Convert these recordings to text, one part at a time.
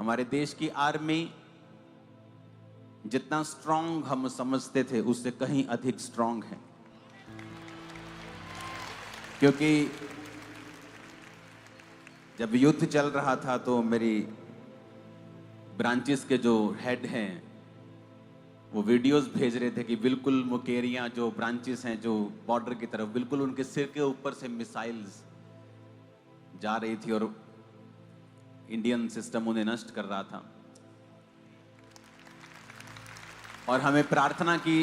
हमारे देश की आर्मी जितना स्ट्रांग हम समझते थे उससे कहीं अधिक स्ट्रांग है, क्योंकि जब युद्ध चल रहा था तो मेरी ब्रांचेस के जो हेड हैं वो वीडियोस भेज रहे थे कि बिल्कुल मुकेरियां जो ब्रांचेस हैं जो बॉर्डर की तरफ, बिल्कुल उनके सिर के ऊपर से मिसाइल्स जा रही थी और इंडियन सिस्टम उन्हें नष्ट कर रहा था। और हमें प्रार्थना की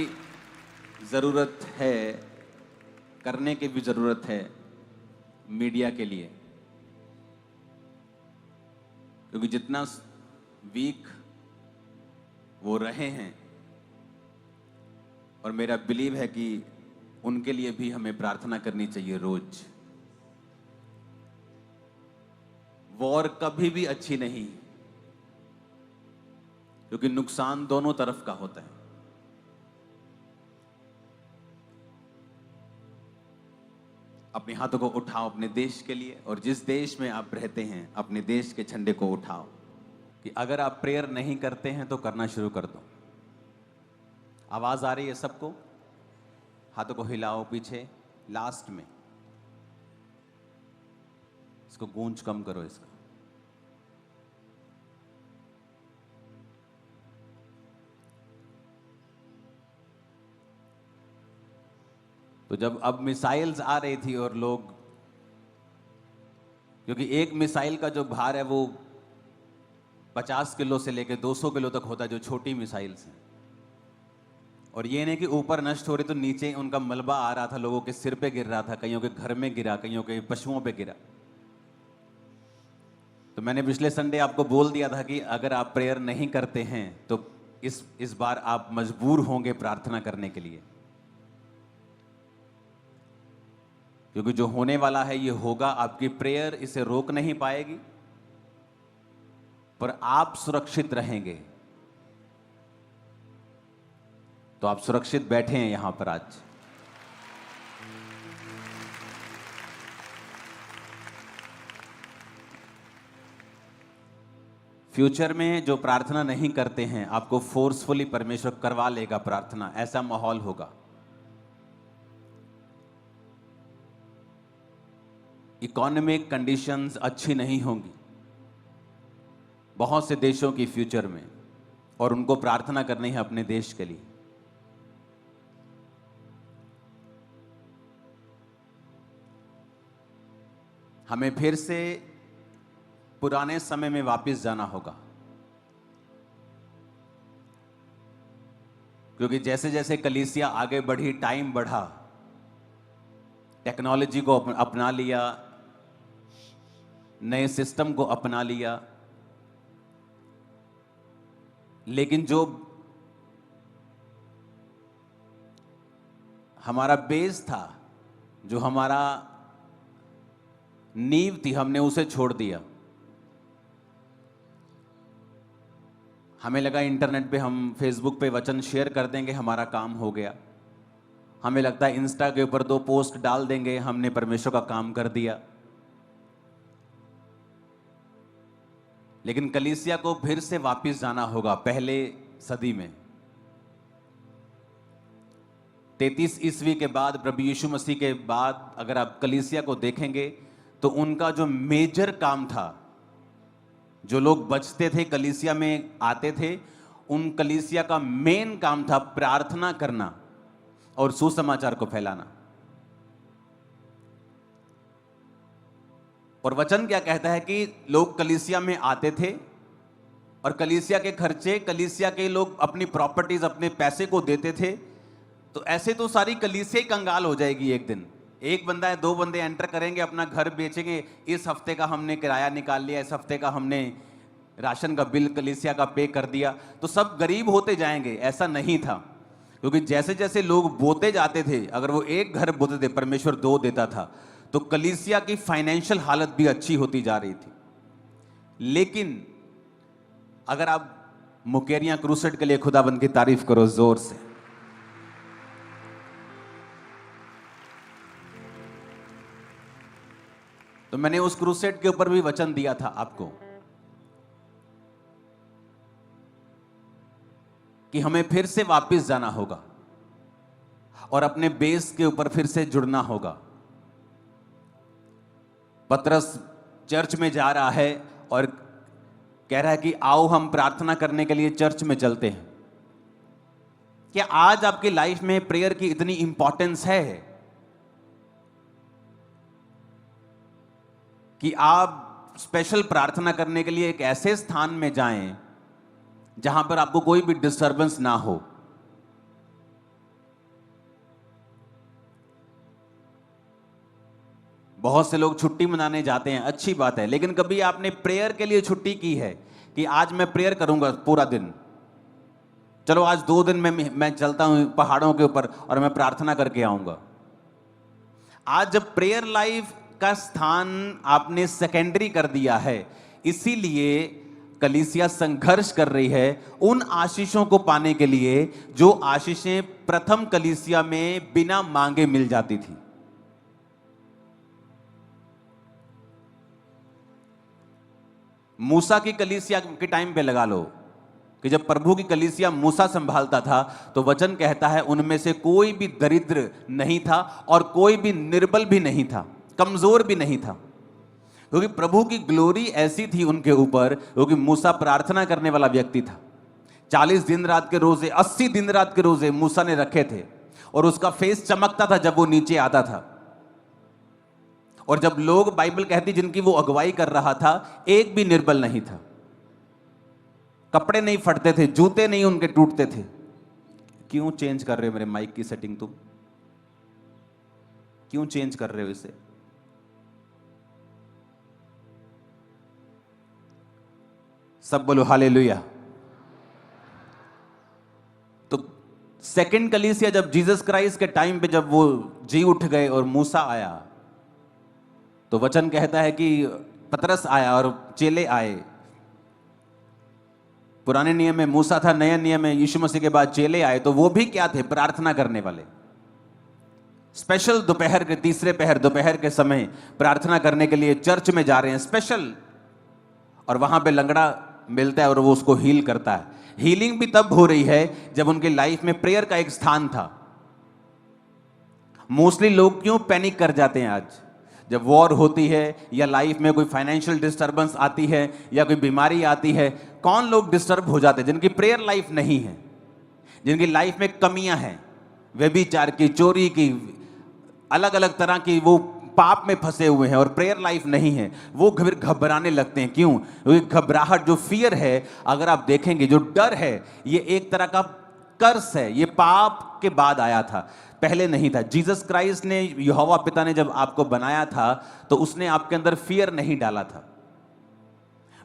जरूरत है, करने की भी जरूरत है मीडिया के लिए, क्योंकि जितना वीक वो रहे हैं, और मेरा बिलीव है कि उनके लिए भी हमें प्रार्थना करनी चाहिए रोज। वॉर कभी भी अच्छी नहीं, क्योंकि नुकसान दोनों तरफ का होता है। अपने हाथों को उठाओ अपने देश के लिए, और जिस देश में आप रहते हैं अपने देश के झंडे को उठाओ। कि अगर आप प्रेयर नहीं करते हैं तो करना शुरू कर दो। आवाज आ रही है सबको? हाथों को हिलाओ पीछे, लास्ट में इसको गूंज कम करो इसका। तो जब अब मिसाइल्स आ रही थी और लोग, क्योंकि एक मिसाइल का जो भार है वो 50 किलो से लेकर 200 किलो तक होता है, जो छोटी मिसाइल्स हैं। और ये नहीं कि ऊपर नष्ट हो रही तो नीचे उनका मलबा आ रहा था, लोगों के सिर पे गिर रहा था, कईयों के घर में गिरा, कईयों के पशुओं पे गिरा। तो मैंने पिछले संडे आपको बोल दिया था कि अगर आप प्रेयर नहीं करते हैं तो इस बार आप मजबूर होंगे प्रार्थना करने के लिए, क्योंकि जो होने वाला है ये होगा। आपकी प्रेयर इसे रोक नहीं पाएगी, पर आप सुरक्षित रहेंगे। तो आप सुरक्षित बैठे हैं यहां पर आज। फ्यूचर में जो प्रार्थना नहीं करते हैं आपको फोर्सफुली परमेश्वर करवा लेगा प्रार्थना, ऐसा माहौल होगा। इकोनॉमिक कंडीशंस अच्छी नहीं होंगी बहुत से देशों की फ्यूचर में, और उनको प्रार्थना करनी है अपने देश के लिए। हमें फिर से पुराने समय में वापस जाना होगा, क्योंकि जैसे जैसे कलीसिया आगे बढ़ी, टाइम बढ़ा, टेक्नोलॉजी को अपना लिया, नए सिस्टम को अपना लिया, लेकिन जो हमारा बेस था, जो हमारा नींव थी, हमने उसे छोड़ दिया। हमें लगा इंटरनेट पे हम फेसबुक पे वचन शेयर कर देंगे, हमारा काम हो गया। हमें लगता है इंस्टा के ऊपर 2 पोस्ट डाल देंगे, हमने परमेश्वर का काम कर दिया। लेकिन कलीसिया को फिर से वापस जाना होगा पहले सदी में। 33 ईस्वी के बाद, प्रभु यीशु मसीह के बाद अगर आप कलीसिया को देखेंगे तो उनका जो मेजर काम था, जो लोग बचते थे कलीसिया में आते थे, उन कलीसिया का मेन काम था प्रार्थना करना और सुसमाचार को फैलाना। और वचन क्या कहता है कि लोग कलीसिया में आते थे और कलीसिया के खर्चे, कलीसिया के लोग अपनी प्रॉपर्टीज, अपने पैसे को देते थे। तो ऐसे तो सारी कलीसिया ही कंगाल हो जाएगी एक दिन। एक बंदा है, 2 बंदे एंटर करेंगे, अपना घर बेचेंगे, इस हफ्ते का हमने किराया निकाल लिया, इस हफ्ते का हमने राशन का बिल कलीसिया का पे कर दिया, तो सब गरीब होते जाएंगे। ऐसा नहीं था, क्योंकि जैसे जैसे लोग बोते जाते थे, अगर वो एक घर बोते थे परमेश्वर 2 देता था, तो कलीसिया की फाइनेंशियल हालत भी अच्छी होती जा रही थी। लेकिन अगर आप मुकेरियां क्रूसेड के लिए खुदाबंद की तारीफ करो जोर से। तो मैंने उस क्रूसेड के ऊपर भी वचन दिया था आपको कि हमें फिर से वापस जाना होगा और अपने बेस के ऊपर फिर से जुड़ना होगा। पतरस चर्च में जा रहा है और कह रहा है कि आओ हम प्रार्थना करने के लिए चर्च में चलते हैं। क्या आज आपकी लाइफ में प्रेयर की इतनी इंपॉर्टेंस है कि आप स्पेशल प्रार्थना करने के लिए एक ऐसे स्थान में जाएं जहां पर आपको कोई भी डिस्टरबेंस ना हो? बहुत से लोग छुट्टी मनाने जाते हैं, अच्छी बात है, लेकिन कभी आपने प्रेयर के लिए छुट्टी की है कि आज मैं प्रेयर करूंगा पूरा दिन? चलो आज 2 दिन में मैं चलता हूं पहाड़ों के ऊपर और मैं प्रार्थना करके आऊंगा। आज जब प्रेयर लाइफ का स्थान आपने सेकेंडरी कर दिया है, इसीलिए कलीसिया संघर्ष कर रही है उन आशीषों को पाने के लिए जो आशीषें प्रथम कलीसिया में बिना मांगे मिल जाती थी। मूसा की कलीसिया के टाइम पे लगा लो कि जब प्रभु की कलीसिया मूसा संभालता था तो वचन कहता है उनमें से कोई भी दरिद्र नहीं था और कोई भी निर्बल भी नहीं था, कमजोर भी नहीं था, क्योंकि प्रभु की ग्लोरी ऐसी थी उनके ऊपर, क्योंकि मूसा प्रार्थना करने वाला व्यक्ति था। 40 दिन रात के रोजे, 80 दिन रात के रोजे मूसा ने रखे थे और उसका फेस चमकता था जब वो नीचे आता था। और जब लोग, बाइबल कहती जिनकी वो अगुवाई कर रहा था, एक भी निर्बल नहीं था, कपड़े नहीं फटते थे, जूते नहीं उनके टूटते थे। क्यों चेंज कर रहे हो मेरे माइक की सेटिंग? तुम क्यों चेंज कर रहे हो इसे? सब बोलो हालेलुया। तो सेकंड कलीसिया जब जीसस क्राइस्ट के टाइम पे जब वो जी उठ गए और मूसा आया, तो वचन कहता है कि पतरस आया और चेले आए। पुराने नियम में मूसा था, नए नियम में यीशु मसीह के बाद चेले आए। तो वो भी क्या थे? प्रार्थना करने वाले। स्पेशल दोपहर के, तीसरे पहर दोपहर के समय प्रार्थना करने के लिए चर्च में जा रहे हैं स्पेशल, और वहां पे लंगड़ा मिलता है और वो उसको हील करता है। हीलिंग भी तब हो रही है जब उनकी लाइफ में प्रेयर का एक स्थान था। मोस्टली लोग क्यों पैनिक कर जाते हैं आज? जब वॉर होती है या लाइफ में कोई फाइनेंशियल डिस्टर्बेंस आती है या कोई बीमारी आती है, कौन लोग डिस्टर्ब हो जाते हैं? जिनकी प्रेयर लाइफ नहीं है, जिनकी लाइफ में कमियां हैं, व्यभिचार की, चोरी की, अलग अलग तरह की, वो पाप में फंसे हुए हैं और प्रेयर लाइफ नहीं है, वो फिर घबराने लगते हैं। क्यों? क्योंकि घबराहट, जो फियर है, अगर आप देखेंगे, जो डर है, ये एक तरह का कर्स है। ये पाप के बाद आया था, पहले नहीं था। जीसस क्राइस्ट ने, यहोवा पिता ने जब आपको बनाया था तो उसने आपके अंदर फियर नहीं डाला था।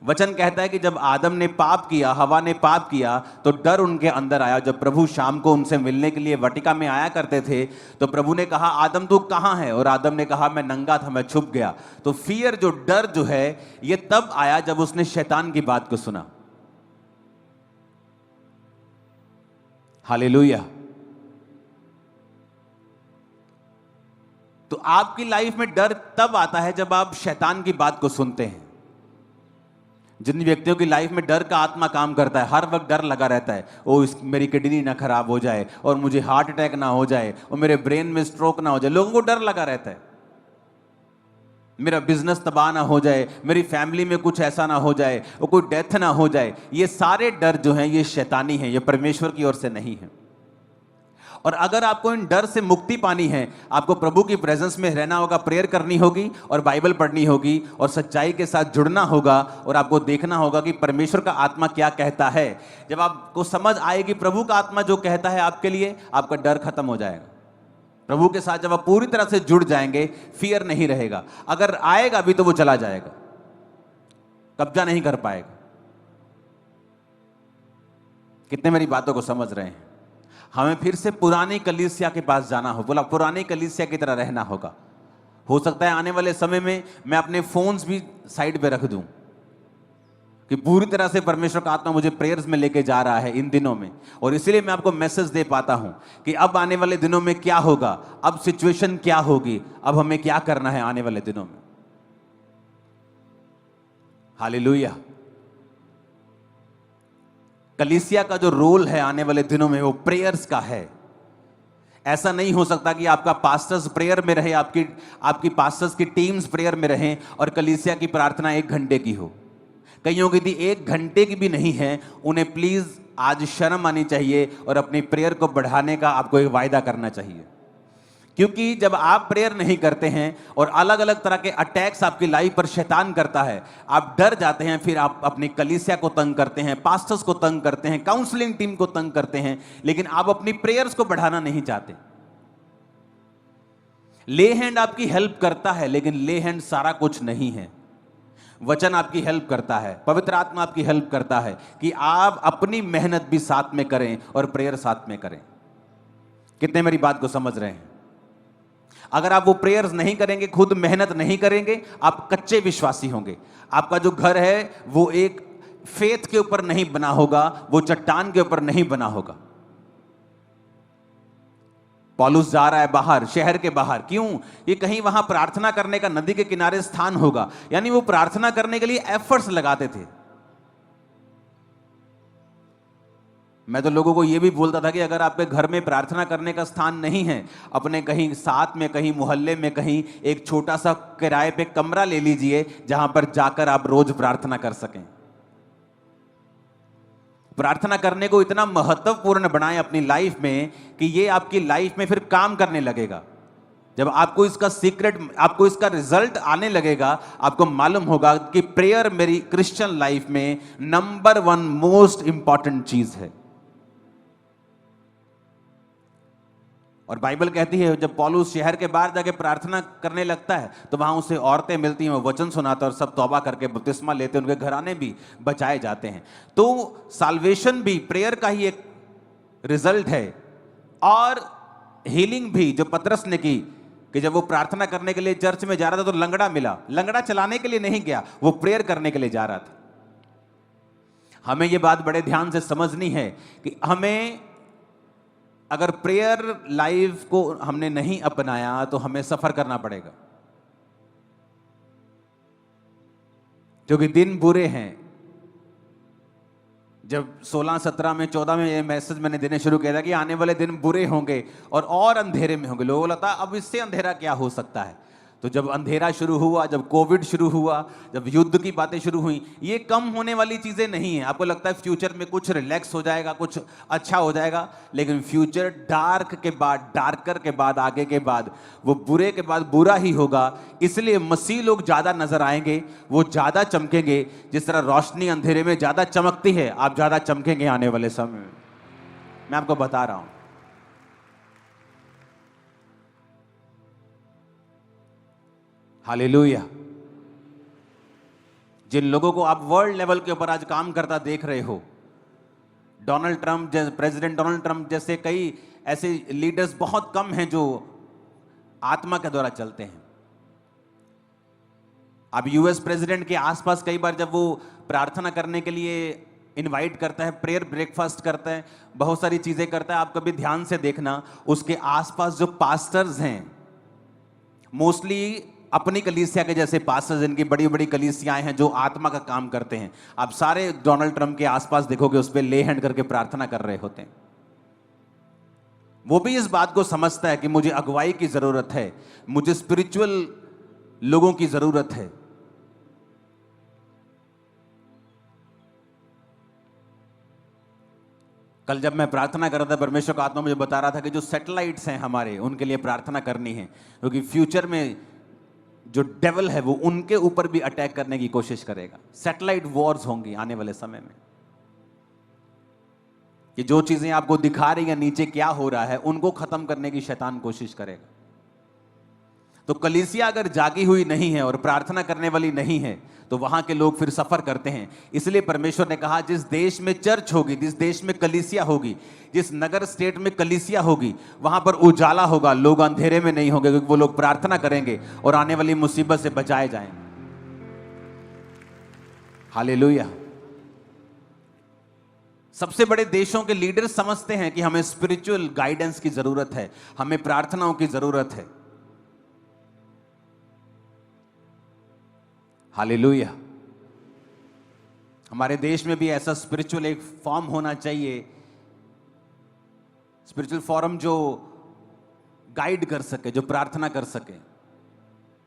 वचन कहता है कि जब आदम ने पाप किया, हवा ने पाप किया, तो डर उनके अंदर आया। जब प्रभु शाम को उनसे मिलने के लिए वाटिका में आया करते थे तो प्रभु ने कहा, आदम तू कहां है? और आदम ने कहा, मैं नंगा था, मैं छुप गया। तो फियर, जो डर जो है, ये तब आया जब उसने शैतान की बात को सुना। हालेलुया। तो आपकी लाइफ में डर तब आता है जब आप शैतान की बात को सुनते हैं। जिन व्यक्तियों की लाइफ में डर का आत्मा काम करता है, हर वक्त डर लगा रहता है, ओ मेरी किडनी ना खराब हो जाए, और मुझे हार्ट अटैक ना हो जाए, और मेरे ब्रेन में स्ट्रोक ना हो जाए। लोगों को डर लगा रहता है, मेरा बिजनेस तबाह ना हो जाए, मेरी फैमिली में कुछ ऐसा ना हो जाए, और कोई डेथ ना हो जाए। ये सारे डर जो हैं, ये शैतानी हैं, ये परमेश्वर की ओर से नहीं है। और अगर आपको इन डर से मुक्ति पानी है, आपको प्रभु की प्रेजेंस में रहना होगा, प्रेयर करनी होगी और बाइबल पढ़नी होगी और सच्चाई के साथ जुड़ना होगा, और आपको देखना होगा कि परमेश्वर का आत्मा क्या कहता है। जब आपको समझ आएगी प्रभु का आत्मा जो कहता है आपके लिए, आपका डर खत्म हो जाएगा। प्रभु के साथ जब आप पूरी तरह से जुड़ जाएंगे, फियर नहीं रहेगा। अगर आएगा भी तो वो चला जाएगा, कब्जा नहीं कर पाएगा। कितने मेरी बातों को समझ रहे हैं? हमें फिर से पुरानी कलीसिया के पास जाना हो, बोला पुरानी कलीसिया की तरह रहना होगा। हो सकता है आने वाले समय में मैं अपने फोन्स भी साइड पे रख दूं, कि पूरी तरह से परमेश्वर का आत्मा मुझे प्रेयर्स में लेके जा रहा है इन दिनों में, और इसीलिए मैं आपको मैसेज दे पाता हूं कि अब आने वाले दिनों में क्या होगा, अब सिचुएशन क्या होगी, अब हमें क्या करना है आने वाले दिनों में। हालेलुया। कलीसिया का जो रोल है आने वाले दिनों में वो प्रेयर्स का है। ऐसा नहीं हो सकता कि आपका पास्टर्स प्रेयर में रहे, आपकी पास्टर्स की टीम्स प्रेयर में रहें और कलीसिया की प्रार्थना 1 घंटे की हो। कईयों की 1 घंटे की भी नहीं है। उन्हें प्लीज आज शर्म आनी चाहिए और अपनी प्रेयर को बढ़ाने का आपको एक वायदा करना चाहिए। क्योंकि जब आप प्रेयर नहीं करते हैं और अलग अलग तरह के अटैक्स आपकी लाइफ पर शैतान करता है, आप डर जाते हैं, फिर आप अपनी कलीसिया को तंग करते हैं, पास्टर्स को तंग करते हैं, काउंसलिंग टीम को तंग करते हैं, लेकिन आप अपनी प्रेयर्स को बढ़ाना नहीं चाहते। ले हैंड आपकी हेल्प करता है, लेकिन ले हैंड सारा कुछ नहीं है। वचन आपकी हेल्प करता है, पवित्र आत्मा आपकी हेल्प करता है कि आप अपनी मेहनत भी साथ में करें और प्रेयर साथ में करें। कितने मेरी बात को समझ रहे हैं? अगर आप वो प्रेयर्स नहीं करेंगे, खुद मेहनत नहीं करेंगे, आप कच्चे विश्वासी होंगे। आपका जो घर है वो एक फेथ के ऊपर नहीं बना होगा, वो चट्टान के ऊपर नहीं बना होगा। पौलुस जा रहा है बाहर, शहर के बाहर। क्यों? ये कहीं वहां प्रार्थना करने का नदी के किनारे स्थान होगा, यानी वो प्रार्थना करने के लिए एफर्ट्स लगाते थे। मैं तो लोगों को ये भी बोलता था कि अगर आपके घर में प्रार्थना करने का स्थान नहीं है, अपने कहीं साथ में, कहीं मोहल्ले में, कहीं एक छोटा सा किराए पे कमरा ले लीजिए जहां पर जाकर आप रोज प्रार्थना कर सकें। प्रार्थना करने को इतना महत्वपूर्ण बनाएं अपनी लाइफ में कि ये आपकी लाइफ में फिर काम करने लगेगा। जब आपको इसका सीक्रेट, आपको इसका रिजल्ट आने लगेगा, आपको मालूम होगा कि प्रेयर मेरी क्रिश्चियन लाइफ में नंबर 1 मोस्ट इंपॉर्टेंट चीज है। और बाइबल कहती है जब पौलुस शहर के बाहर जाके प्रार्थना करने लगता है तो वहां उसे औरतें मिलती हैं, वो वचन सुनाता है और सब तौबा करके बपतिस्मा लेते हैं, उनके घराने भी बचाए जाते हैं। तो साल्वेशन भी प्रेयर का ही एक रिजल्ट है। और हीलिंग भी जो पतरस ने की, कि जब वो प्रार्थना करने के लिए चर्च में जा रहा था तो लंगड़ा मिला। लंगड़ा चलाने के लिए नहीं गया, वो प्रेयर करने के लिए जा रहा था। हमें ये बात बड़े ध्यान से समझनी है कि हमें अगर प्रेयर लाइफ को हमने नहीं अपनाया तो हमें सफर करना पड़ेगा, क्योंकि दिन बुरे हैं। जब 16, 17 में, 14 में ये मैसेज मैंने देने शुरू किया था कि आने वाले दिन बुरे होंगे और अंधेरे में होंगे। लोगों को लगता अब इससे अंधेरा क्या हो सकता है। तो जब अंधेरा शुरू हुआ, जब कोविड शुरू हुआ, जब युद्ध की बातें शुरू हुई, ये कम होने वाली चीजें नहीं है। आपको लगता है फ्यूचर में कुछ रिलैक्स हो जाएगा, कुछ अच्छा हो जाएगा, लेकिन फ्यूचर डार्क के बाद, डार्कर के बाद, आगे के बाद, वो बुरे के बाद बुरा ही होगा। इसलिए मसीह लोग ज्यादा नजर आएंगे, वो ज्यादा चमकेंगे। जिस तरह रोशनी अंधेरे में ज्यादा चमकती है, आप ज्यादा चमकेंगे आने वाले समय में। मैं आपको बता रहा हूं। हालेलुया। जिन लोगों को आप वर्ल्ड लेवल के ऊपर आज काम करता देख रहे हो, Donald Trump, president Donald Trump जैसे कई ऐसे लीडर्स बहुत कम हैं जो आत्मा के द्वारा चलते हैं। अब यूएस प्रेसिडेंट के आसपास कई बार जब वो प्रार्थना करने के लिए इनवाइट करता है, प्रेयर ब्रेकफास्ट करता है, बहुत सारी चीजें करता है, आप कभी ध्यान से देखना, उसके आसपास जो पास्टर्स हैं, मोस्टली अपनी कलीसिया के जैसे पास्टर्स, जिनकी बड़ी बड़ी कलीसियाएं हैं, जो आत्मा का काम करते हैं, आप सारे डोनाल्ड ट्रंप के आसपास देखोगे उस पर ले हैंड करके प्रार्थना कर रहे होते हैं। वो भी इस बात को समझता है कि मुझे अगुवाई की जरूरत है, मुझे स्पिरिचुअल लोगों की जरूरत है। कल जब मैं प्रार्थना कर रहा था, परमेश्वर का आत्मा मुझे बता रहा था कि जो सैटेलाइट्स हैं हमारे, उनके लिए प्रार्थना करनी है, क्योंकि फ्यूचर में जो डेविल है वो उनके ऊपर भी अटैक करने की कोशिश करेगा। सैटेलाइट वॉर्स होंगी आने वाले समय में, कि जो चीजें आपको दिखा रही है नीचे क्या हो रहा है, उनको खत्म करने की शैतान कोशिश करेगा। तो कलीसिया अगर जागी हुई नहीं है और प्रार्थना करने वाली नहीं है, तो वहां के लोग फिर सफर करते हैं। इसलिए परमेश्वर ने कहा, जिस देश में चर्च होगी, जिस देश में कलीसिया होगी, जिस नगर स्टेट में कलीसिया होगी, वहां पर उजाला होगा, लोग अंधेरे में नहीं होंगे, क्योंकि वो लोग प्रार्थना करेंगे और आने वाली मुसीबत से बचाए जाएंगे। हालेलुया। सबसे बड़े देशों के लीडर्स समझते हैं कि हमें स्पिरिचुअल गाइडेंस की जरूरत है, हमें प्रार्थनाओं की जरूरत है। हालेलुया। हमारे देश में भी ऐसा स्पिरिचुअल एक फॉर्म होना चाहिए, स्पिरिचुअल फॉरम जो गाइड कर सके, जो प्रार्थना कर सके,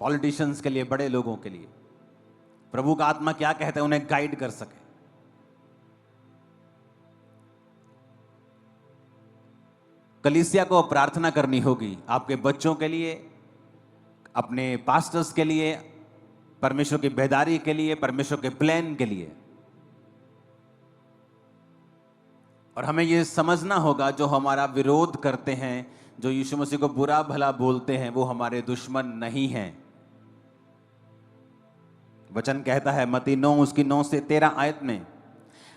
पॉलिटिशियंस के लिए, बड़े लोगों के लिए। प्रभु का आत्मा क्या कहता है, उन्हें गाइड कर सके। कलीसिया को प्रार्थना करनी होगी आपके बच्चों के लिए, अपने पास्टर्स के लिए, परमेश्वर की बेदारी के लिए, परमेश्वर के प्लान के लिए। और हमें यह समझना होगा, जो हमारा विरोध करते हैं, जो यीशु मसीह को बुरा भला बोलते हैं, वो हमारे दुश्मन नहीं हैं। वचन कहता है मत्ती 9 उसकी 9 से 13 आयत में,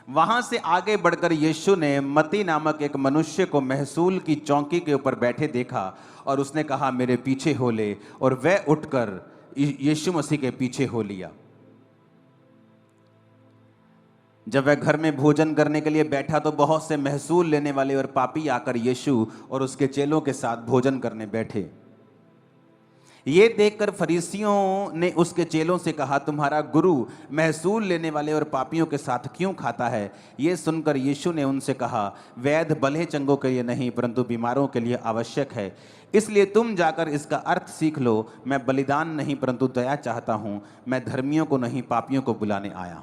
वहां से आगे बढ़कर यीशु ने मत्ती नामक एक मनुष्य को महसूल की चौकी के ऊपर बैठे देखा और उसने कहा, मेरे पीछे हो ले। और वह उठकर यीशु मसीह के पीछे हो लिया। जब वह घर में भोजन करने के लिए बैठा तो बहुत से महसूल लेने वाले और पापी आकर यीशु और उसके चेलों के साथ भोजन करने बैठे। ये देखकर फरीसियों ने उसके चेलों से कहा, तुम्हारा गुरु महसूल लेने वाले और पापियों के साथ क्यों खाता है? ये सुनकर यीशु ने उनसे कहा, वैद्य भले चंगों के लिए नहीं परंतु बीमारों के लिए आवश्यक है। इसलिए तुम जाकर इसका अर्थ सीख लो, मैं बलिदान नहीं परंतु दया चाहता हूं, मैं धर्मियों को नहीं पापियों को बुलाने आया।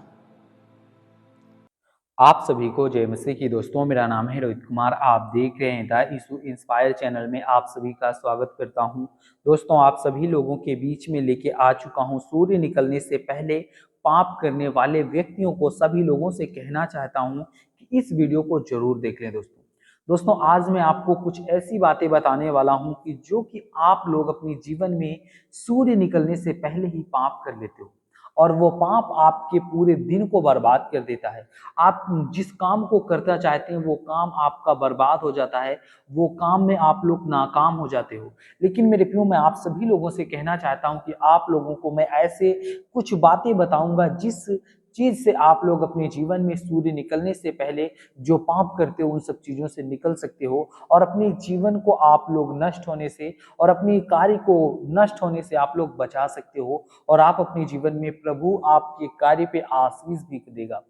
आप सभी को जय मसीह की। दोस्तों, मेरा नाम है रोहित कुमार। आप देख रहे हैं द यीशु इंस्पायर चैनल में आप सभी का स्वागत करता हूं। दोस्तों, आप सभी लोगों के बीच में लेके आ चुका हूं सूर्य निकलने से पहले पाप करने वाले व्यक्तियों को सभी लोगों से कहना चाहता हूं कि इस वीडियो को जरूर देख लें। दोस्तों, आज मैं आपको कुछ ऐसी बातें बताने वाला हूं कि जो कि आप लोग अपने जीवन में सूर्य निकलने से पहले ही पाप कर लेते हो और वो पाप आपके पूरे दिन को बर्बाद कर देता है। आप जिस काम को करना चाहते हैं वो काम आपका बर्बाद हो जाता है, वो काम में आप लोग नाकाम हो जाते हो। लेकिन मेरे प्रियो, मैं आप सभी लोगों से कहना चाहता हूं कि आप लोगों को मैं ऐसे कुछ बातें बताऊंगा जिस चीज से आप लोग अपने जीवन में सूर्य निकलने से पहले जो पाप करते हो उन सब चीजों से निकल सकते हो और अपने जीवन को आप लोग नष्ट होने से और अपनी कार्य को नष्ट होने से आप लोग बचा सकते हो और आप अपने जीवन में प्रभु आपके कार्य पे आशीष भी देगा।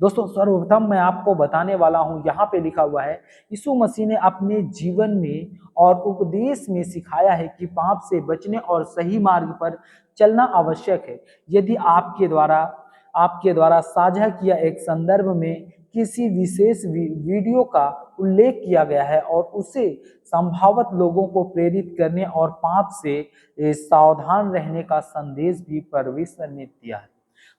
दोस्तों, सर्वप्रथम मैं आपको बताने वाला हूं, यहाँ पे लिखा हुआ है, यीशु मसीह ने अपने जीवन में और उपदेश में सिखाया है कि पाप से बचने और सही मार्ग पर चलना आवश्यक है। यदि आपके द्वारा साझा किया एक संदर्भ में किसी विशेष वीडियो का उल्लेख किया गया है और उसे संभावत लोगों को प्रेरित करने और पाप से सावधान रहने का संदेश भी परमेश्वर ने दिया है।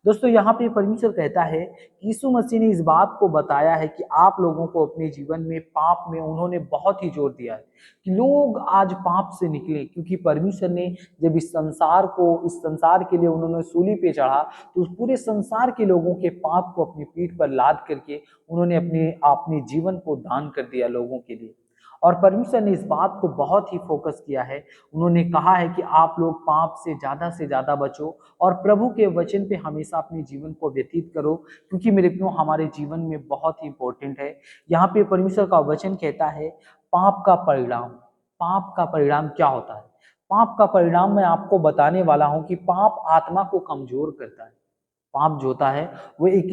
दोस्तों, यहाँ पे परमेश्वर कहता है कि यीशु मसीह ने इस बात को बताया है कि आप लोगों को अपने जीवन में पाप में उन्होंने बहुत ही जोर दिया है कि लोग आज पाप से निकले, क्योंकि परमेश्वर ने जब इस संसार के लिए उन्होंने सूली पे चढ़ा तो उस पूरे संसार के लोगों के पाप को अपनी पीठ पर लाद करके उन्होंने अपने जीवन को दान कर दिया लोगों के लिए। और परमेश्वर ने इस बात को बहुत ही फोकस किया है। उन्होंने कहा है कि आप लोग पाप से ज्यादा बचो और प्रभु के वचन पे हमेशा अपने जीवन को व्यतीत करो, क्योंकि मेरे प्रियो हमारे जीवन में बहुत ही इंपॉर्टेंट है। यहाँ पे परमेश्वर का वचन कहता है पाप का परिणाम क्या होता है। पाप का परिणाम मैं आपको बताने वाला हूं कि पाप आत्मा को कमजोर करता है। पाप जो होता है वो एक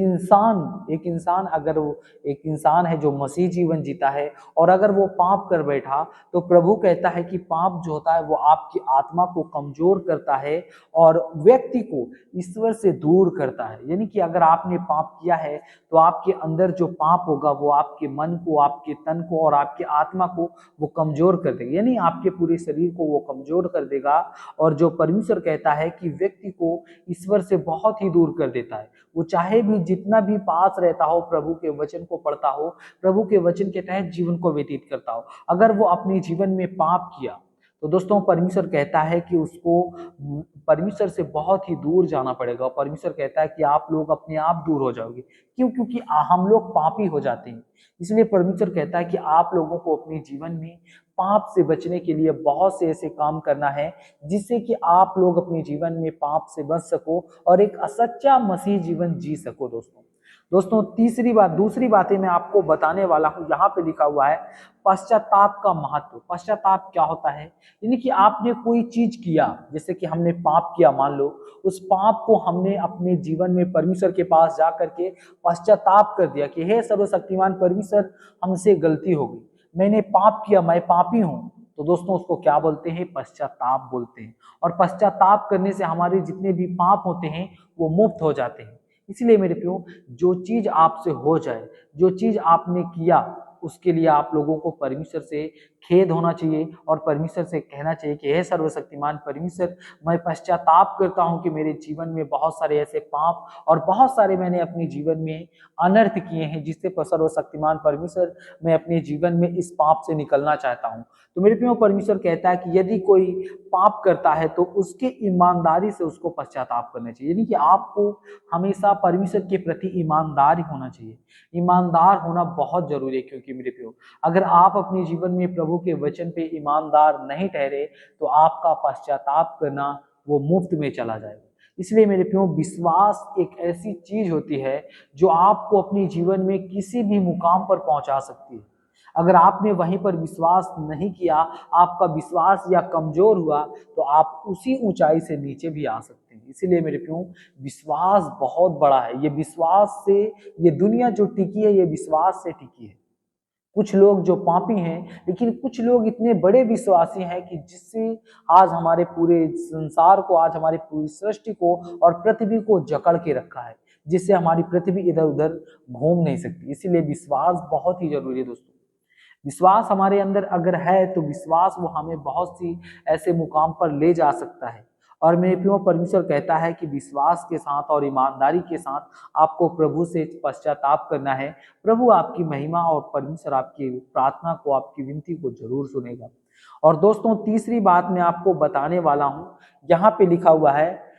इंसान है जो मसीह जीवन जीता है और अगर वो पाप कर बैठा तो प्रभु कहता है कि पाप जो होता है वो आपकी आत्मा को कमजोर करता है और व्यक्ति को ईश्वर से दूर करता है। यानी कि अगर आपने पाप किया है तो आपके अंदर जो पाप होगा वो आपके मन को, आपके तन को और आपके आत्मा को वो कमजोर कर देगा, यानी आपके पूरे शरीर को वो कमजोर कर देगा। और जो परमेश्वर कहता है कि व्यक्ति को ईश्वर से बहुत ही दूर कर देता है। वो चाहे भी जितना भी पास रहता हो, प्रभु के वचन को पढ़ता हो, प्रभु के वचन के तहत जीवन को व्यतीत करता हो, अगर वो अपने जीवन में पाप किया तो दोस्तों परमेश्वर कहता है कि उसको परमेश्वर से बहुत ही दूर जाना पड़ेगा। परमेश्वर कहता है कि आप लोग अपने आप दूर हो जाओगे। क्यों? क्योंकि हम लोग पापी हो जाते हैं। इसलिए परमेश्वर कहता है कि आप लोगों को अपने जीवन में पाप से बचने के लिए बहुत से ऐसे काम करना है जिससे कि आप लोग अपने जीवन में पाप से बच सको और एक सच्चा मसीह जीवन जी सको। दोस्तों दूसरी बातें मैं आपको बताने वाला हूं। यहाँ पे लिखा हुआ है पश्चाताप का महत्व। पश्चाताप क्या होता है? यानी कि आपने कोई चीज किया, जैसे कि हमने पाप किया, मान लो उस पाप को हमने अपने जीवन में परमेश्वर के पास जा करके पश्चाताप कर दिया कि हे सर्वशक्तिमान परमेश्वर, हमसे गलती हो गई, मैंने पाप किया, मैं पापी हूं। तो दोस्तों उसको क्या बोलते हैं? पश्चाताप बोलते हैं। और पश्चाताप करने से हमारे जितने भी पाप होते हैं वो मुक्त हो जाते हैं। इसलिए मेरे प्रियो, जो चीज आपसे हो जाए, जो चीज आपने किया, उसके लिए आप लोगों को परमेश्वर से खेद होना चाहिए और परमेश्वर से कहना चाहिए कि हे सर्वशक्तिमान परमेश्वर, मैं पश्चाताप करता हूं कि मेरे जीवन में बहुत सारे ऐसे पाप और बहुत सारे मैंने अपने जीवन में अनर्थ किए हैं, जिससे सर्वशक्तिमान परमेश्वर मैं अपने जीवन में इस पाप से निकलना चाहता हूं। तो मेरे प्रियो, परमेश्वर कहता है कि यदि कोई पाप करता है तो उसके ईमानदारी से उसको पश्चाताप करना चाहिए। यानी कि आपको हमेशा परमेश्वर के प्रति ईमानदार ही होना चाहिए। ईमानदार होना बहुत जरूरी है, क्योंकि मेरे प्रियो, अगर आप अपने जीवन में प्रभु के वचन पे ईमानदार नहीं ठहरे तो आपका पश्चाताप करना वो मुफ्त में चला जाएगा। इसलिए मेरे प्रियो, विश्वास एक ऐसी चीज होती है जो आपको अपने जीवन में किसी भी मुकाम पर पहुंचा सकती है। अगर आपने वहीं पर विश्वास नहीं किया, आपका विश्वास या कमजोर हुआ, तो आप उसी ऊंचाई से नीचे भी आ सकते हैं। इसीलिए मेरे प्रियो, विश्वास बहुत बड़ा है। ये विश्वास से ये दुनिया जो टिकी है, ये विश्वास से टिकी है। कुछ लोग जो पापी हैं, लेकिन कुछ लोग इतने बड़े विश्वासी हैं कि जिससे आज हमारे पूरे संसार को, आज हमारी पूरी सृष्टि को और पृथ्वी को जकड़ के रखा है, जिससे हमारी पृथ्वी इधर उधर घूम नहीं सकती। इसीलिए विश्वास बहुत ही जरूरी है दोस्तों। विश्वास हमारे अंदर अगर है तो विश्वास वो हमें बहुत सी ऐसे मुकाम पर ले जा सकता है। और मेरे प्रियो, परमेश्वर कहता है कि विश्वास के साथ और ईमानदारी के साथ आपको प्रभु से पश्चाताप करना है। प्रभु आपकी महिमा और परमेश्वर आपकी प्रार्थना को, आपकी विनती को जरूर सुनेगा। और दोस्तों, तीसरी बात मैं आपको बताने वाला हूं। यहाँ पे लिखा हुआ है